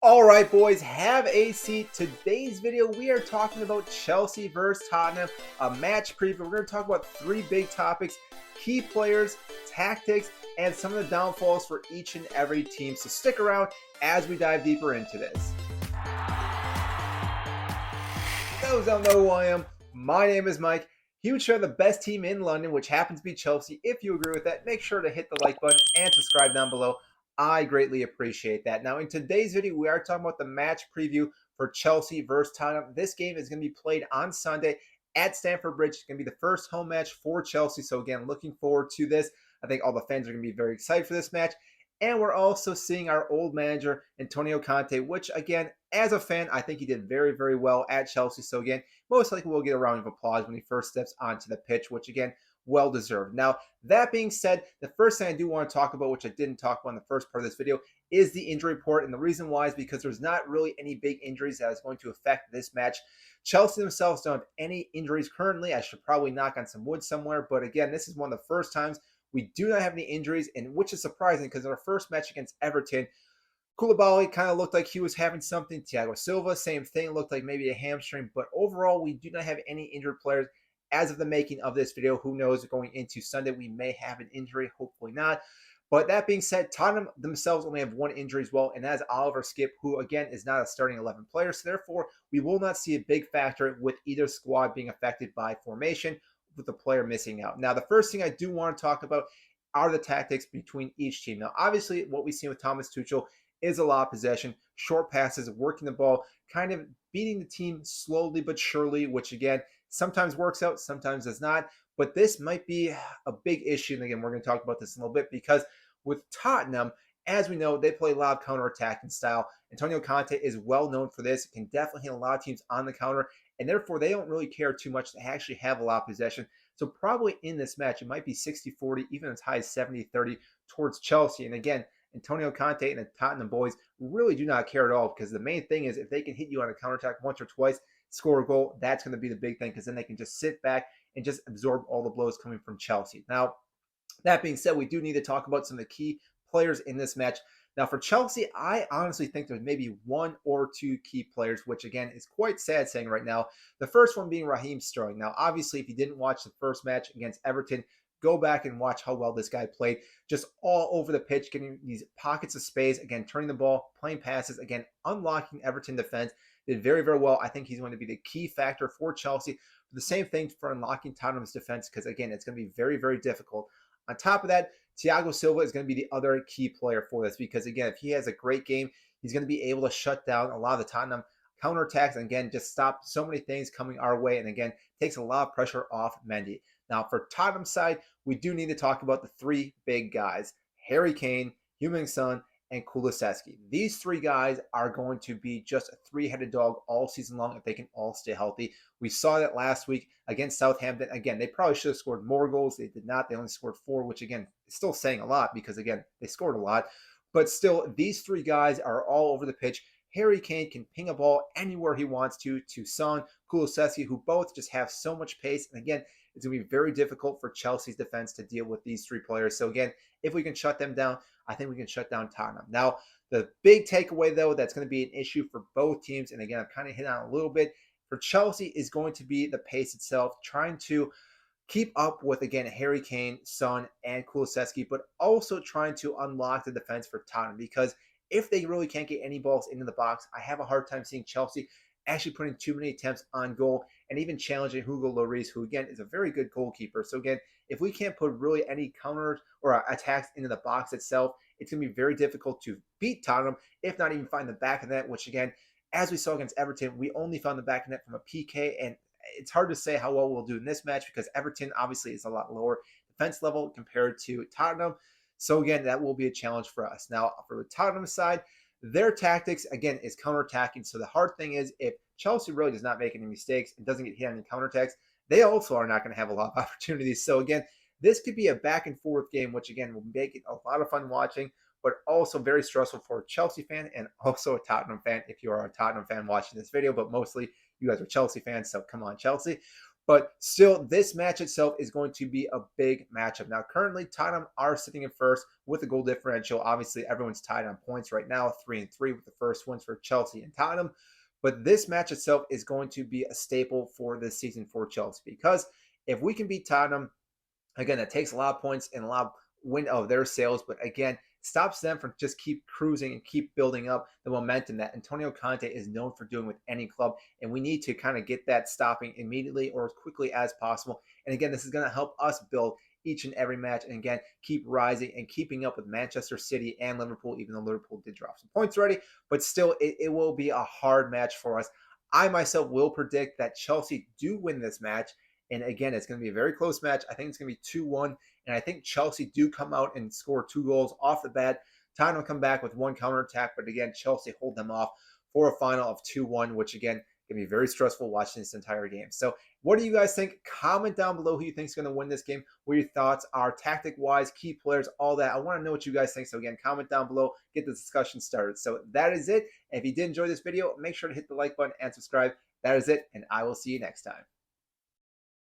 All right, boys, have a seat. Today's video, we are talking about Chelsea versus Tottenham, a match preview. We're going to talk about three big topics: key players, tactics, and some of the downfalls for each and every team. So stick around as we dive deeper into this. Those don't know who I am, my name is Mike. Huge fan of the best team in London, which happens to be Chelsea. If you agree with that, make sure to hit the like button and subscribe down below. I greatly appreciate that. Now, in today's video, we are talking about the match preview for Chelsea versus Tottenham. This game is going to be played on Sunday at Stamford Bridge. It's going to be the first home match for Chelsea. So, again, looking forward to this. I think all the fans are going to be very excited for this match. And we're also seeing our old manager, Antonio Conte, which, again, as a fan, I think he did very, very well at Chelsea. So, again, most likely we'll get a round of applause when he first steps onto the pitch, which, again, well deserved. Now, that being said, the first thing I do want to talk about, which I didn't talk about in the first part of this video, is the injury report. And the reason why is because there's not really any big injuries that is going to affect this match. Chelsea themselves don't have any injuries currently. I should probably knock on some wood somewhere. But again, this is one of the first times we do not have any injuries, and which is surprising because in our first match against Everton, Koulibaly kind of looked like he was having something. Thiago Silva, same thing, looked like maybe a hamstring. But overall, we do not have any injured players as of the making of this video. Who knows, going into Sunday, we may have an injury, hopefully not. But that being said, Tottenham themselves only have one injury as well, and that's Oliver Skip, who again is not a starting 11 player. So therefore, we will not see a big factor with either squad being affected by formation with the player missing out. Now, the first thing I do want to talk about are the tactics between each team. Now, obviously, what we see with Thomas Tuchel is a lot of possession, short passes, working the ball, kind of beating the team slowly but surely, which again, sometimes works out, sometimes does not. But this might be a big issue. And again, we're going to talk about this in a little bit because with Tottenham, as we know, they play a lot of counter-attacking style. Antonio Conte is well known for this. Can definitely hit a lot of teams on the counter, and therefore they don't really care too much. They actually have a lot of possession. So probably in this match, it might be 60-40, even as high as 70-30 towards Chelsea. And again, Antonio Conte and the Tottenham boys really do not care at all, because the main thing is if they can hit you on a counterattack once or twice, score a goal, that's going to be the big thing, because then they can just sit back and just absorb all the blows coming from Chelsea. Now, that being said, we do need to talk about some of the key players in this match. Now, for Chelsea, I honestly think there's maybe one or two key players, which again is quite sad saying right now. The first one being Raheem Sterling. Now, obviously, if you didn't watch the first match against Everton, go back and watch how well this guy played. Just all over the pitch, getting these pockets of space, again, turning the ball, playing passes, again, unlocking Everton defense. Did very, very well. I think he's going to be the key factor for Chelsea. The same thing for unlocking Tottenham's defense, because again, it's going to be very, very difficult. On top of that, Thiago Silva is going to be the other key player for this, because again, if he has a great game, he's going to be able to shut down a lot of the Tottenham counterattacks and again, just stop so many things coming our way, and again, takes a lot of pressure off Mendy. Now, for Tottenham's side, we do need to talk about the three big guys: Harry Kane, Heung-min Son, and Kulusevski. These three guys are going to be just a three-headed dog all season long if they can all stay healthy. We saw that last week against Southampton. Again, they probably should have scored more goals. They did not. They only scored 4, which again is still saying a lot, because again, they scored a lot. But still, these three guys are all over the pitch. Harry Kane can ping a ball anywhere he wants to Son, Kulusevski, who both just have so much pace. And again, it's going to be very difficult for Chelsea's defense to deal with these three players. So again, if we can shut them down, I think we can shut down Tottenham. Now, the big takeaway, though, that's going to be an issue for both teams, and again, I've kind of hit on a little bit, for Chelsea is going to be the pace itself, trying to keep up with, again, Harry Kane, Son, and Kulusevski, but also trying to unlock the defense for Tottenham, because if they really can't get any balls into the box, I have a hard time seeing Chelsea actually putting too many attempts on goal and even challenging Hugo Lloris, who again is a very good goalkeeper. So again, if we can't put really any counters or attacks into the box itself, it's going to be very difficult to beat Tottenham, if not even find the back of the net, which again, as we saw against Everton, we only found the back of the net from a PK, and it's hard to say how well we'll do in this match, because Everton obviously is a lot lower defense level compared to Tottenham. So again, that will be a challenge for us. Now, for the Tottenham side, their tactics, again, is counterattacking. So the hard thing is, if Chelsea really does not make any mistakes and doesn't get hit on any counterattacks, they also are not going to have a lot of opportunities. So again, this could be a back and forth game, which again will make it a lot of fun watching, but also very stressful for a Chelsea fan and also a Tottenham fan if you are a Tottenham fan watching this video. But mostly you guys are Chelsea fans, so come on, Chelsea. But still, this match itself is going to be a big matchup. Now, currently, Tottenham are sitting in first with a goal differential. Obviously, everyone's tied on points right now, 3-3 with the first wins for Chelsea and Tottenham. But this match itself is going to be a staple for this season for Chelsea, because if we can beat Tottenham, again, that takes a lot of points and a lot of win of their sales, but again, stops them from just keep cruising and keep building up the momentum that Antonio Conte is known for doing with any club. And we need to kind of get that stopping immediately or as quickly as possible. And again, this is going to help us build each and every match, and again, keep rising and keeping up with Manchester City and Liverpool, even though Liverpool did drop some points already. But still, it will be a hard match for us. I myself will predict that Chelsea do win this match. And again, it's going to be a very close match. I think it's going to be 2-1. And I think Chelsea do come out and score 2 goals off the bat. Tottenham will come back with 1 counterattack. But again, Chelsea hold them off for a final of 2-1, which again, can be very stressful watching this entire game. So what do you guys think? Comment down below who you think is going to win this game, what your thoughts are, tactic-wise, key players, all that. I want to know what you guys think. So again, comment down below, get the discussion started. So that is it. And if you did enjoy this video, make sure to hit the like button and subscribe. That is it, and I will see you next time.